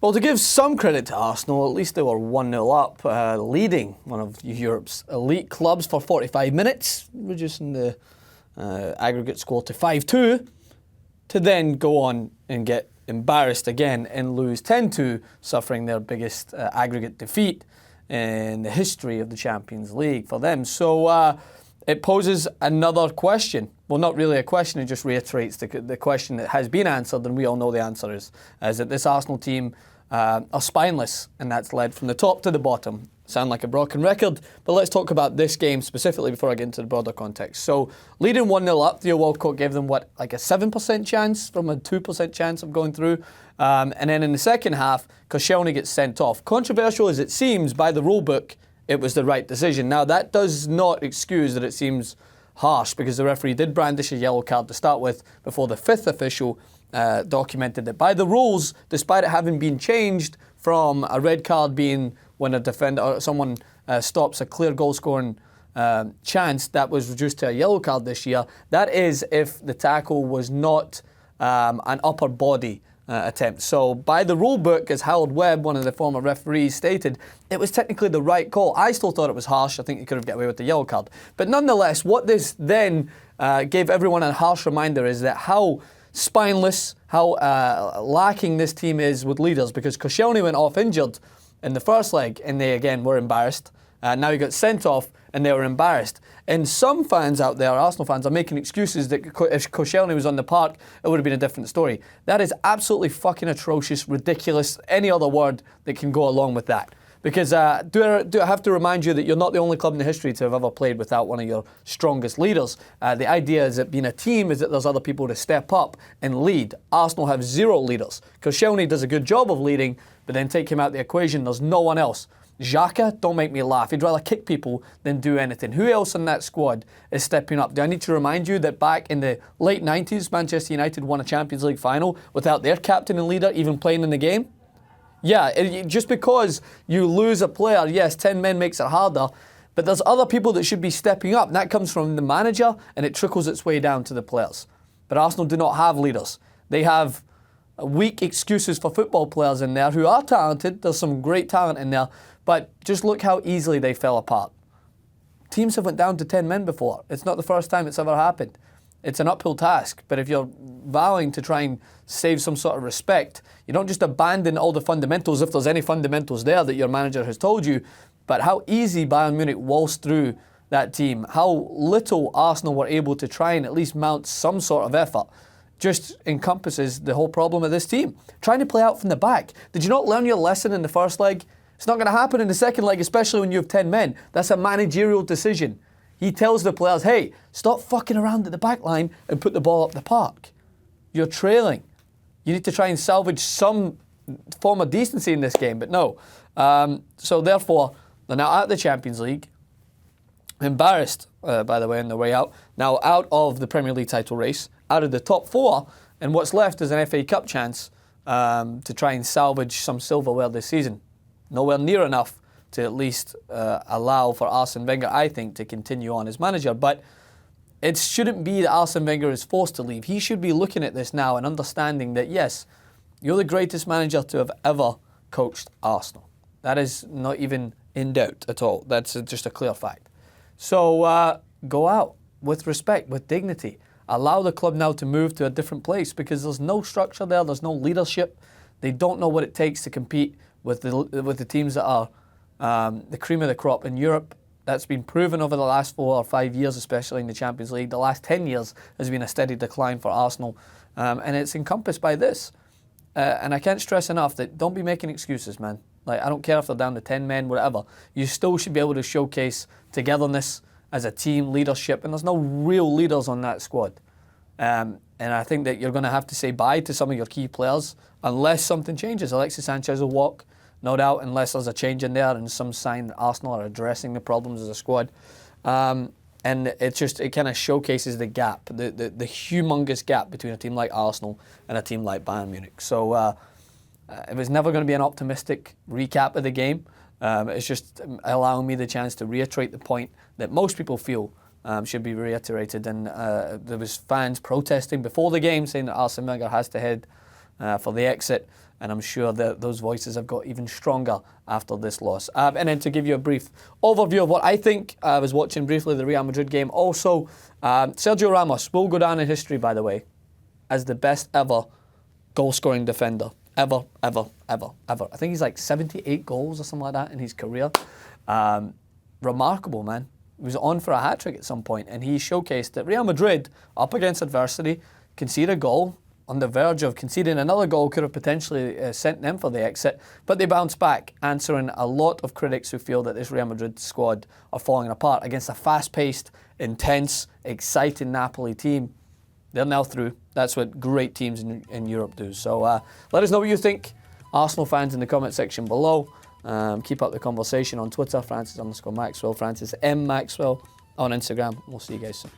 Well, to give some credit to Arsenal, at least they were 1-0 up, leading one of Europe's elite clubs for 45 minutes, reducing the aggregate score to 5-2, to then go on and get embarrassed again and lose 10-2, suffering their biggest aggregate defeat in the history of the Champions League for them. So it poses another question. Well, not really a question, it just reiterates the question that has been answered, and we all know the answer is that this Arsenal team are spineless, and that's led from the top to the bottom. Sound like a broken record, but let's talk about this game specifically before I get into the broader context. So, leading 1-0 up, Theo Walcott gave them, like a 7% chance from a 2% chance of going through. And then in the second half, Koscielny gets sent off. Controversial as it seems, by the rule book, it was the right decision. Now, that does not excuse that it seems harsh, because the referee did brandish a yellow card to start with before the fifth official documented that by the rules, despite it having been changed from a red card being when a defender or someone stops a clear goal-scoring chance, that was reduced to a yellow card this year. That is if the tackle was not an upper body attempt. So by the rule book, as Howard Webb, one of the former referees, stated, it was technically the right call. I still thought it was harsh. I think you could have got away with the yellow card. But nonetheless, what this then gave everyone a harsh reminder is that how spineless, how lacking this team is with leaders, because Koscielny went off injured in the first leg and they again were embarrassed. Now he got sent off and they were embarrassed. And some fans out there, Arsenal fans, are making excuses that if Koscielny was on the park, it would have been a different story. That is absolutely fucking atrocious, ridiculous, any other word that can go along with that. Because do I have to remind you that you're not the only club in the history to have ever played without one of your strongest leaders. The idea is that being a team is that there's other people to step up and lead. Arsenal have zero leaders. Koscielny does a good job of leading, but then take him out the equation, there's no one else. Xhaka, don't make me laugh. He'd rather kick people than do anything. Who else in that squad is stepping up? Do I need to remind you that back in the late 90s, Manchester United won a Champions League final without their captain and leader even playing in the game? Yeah, just because you lose a player, yes, 10 men makes it harder, but there's other people that should be stepping up, and that comes from the manager, and it trickles its way down to the players. But Arsenal do not have leaders. They have weak excuses for football players in there who are talented. There's some great talent in there, but just look how easily they fell apart. Teams have went down to 10 men before. It's not the first time it's ever happened. It's an uphill task, but if you're vowing to try and save some sort of respect, you don't just abandon all the fundamentals, if there's any fundamentals there that your manager has told you, but how easy Bayern Munich waltzed through that team, how little Arsenal were able to try and at least mount some sort of effort, just encompasses the whole problem of this team. Trying to play out from the back. Did you not learn your lesson in the first leg? It's not going to happen in the second leg, especially when you have 10 men. That's a managerial decision. He tells the players, hey, stop fucking around at the back line and put the ball up the park. You're trailing. You need to try and salvage some form of decency in this game, but no. So therefore, they're now out of the Champions League. Embarrassed, by the way, on their way out. Now out of the Premier League title race, out of the top four, and what's left is an FA Cup chance to try and salvage some silverware this season. Nowhere near enough to at least allow for Arsene Wenger, I think, to continue on as manager. But it shouldn't be that Arsene Wenger is forced to leave. He should be looking at this now and understanding that, yes, you're the greatest manager to have ever coached Arsenal. That is not even in doubt at all. That's just a clear fact. So go out with respect, with dignity. Allow the club now to move to a different place, because there's no structure there, there's no leadership. They don't know what it takes to compete with the teams that are the cream of the crop in Europe. That's been proven over the last 4 or 5 years, especially in the Champions League. The last 10 years has been a steady decline for Arsenal, and it's encompassed by this. And I can't stress enough that don't be making excuses, man. Like, I don't care if they're down to 10 men, whatever. You still should be able to showcase togetherness as a team, leadership, and there's no real leaders on that squad. And I think that you're going to have to say bye to some of your key players unless something changes. Alexis Sanchez will walk, no doubt, unless there's a change in there and some sign that Arsenal are addressing the problems as a squad. And it kind of showcases the gap, the humongous gap between a team like Arsenal and a team like Bayern Munich. So it was never going to be an optimistic recap of the game. It's just allowing me the chance to reiterate the point that most people feel should be reiterated. And there was fans protesting before the game saying that Arsene Wenger has to head for the exit. And I'm sure that those voices have got even stronger after this loss. And then to give you a brief overview of what I think, I was watching briefly the Real Madrid game. Also, Sergio Ramos will go down in history, by the way, as the best ever goal-scoring defender. Ever. I think he's like 78 goals or something like that in his career. Remarkable, man. He was on for a hat-trick at some point, and he showcased that Real Madrid, up against adversity, conceded a goal, on the verge of conceding another goal, could have potentially sent them for the exit, but they bounced back, answering a lot of critics who feel that this Real Madrid squad are falling apart against a fast-paced, intense, exciting Napoli team. They're now through. That's what great teams in Europe do. So let us know what you think, Arsenal fans, in the comment section below. Keep up the conversation on Twitter, Francis_Maxwell, Francis M. Maxwell on Instagram. We'll see you guys soon.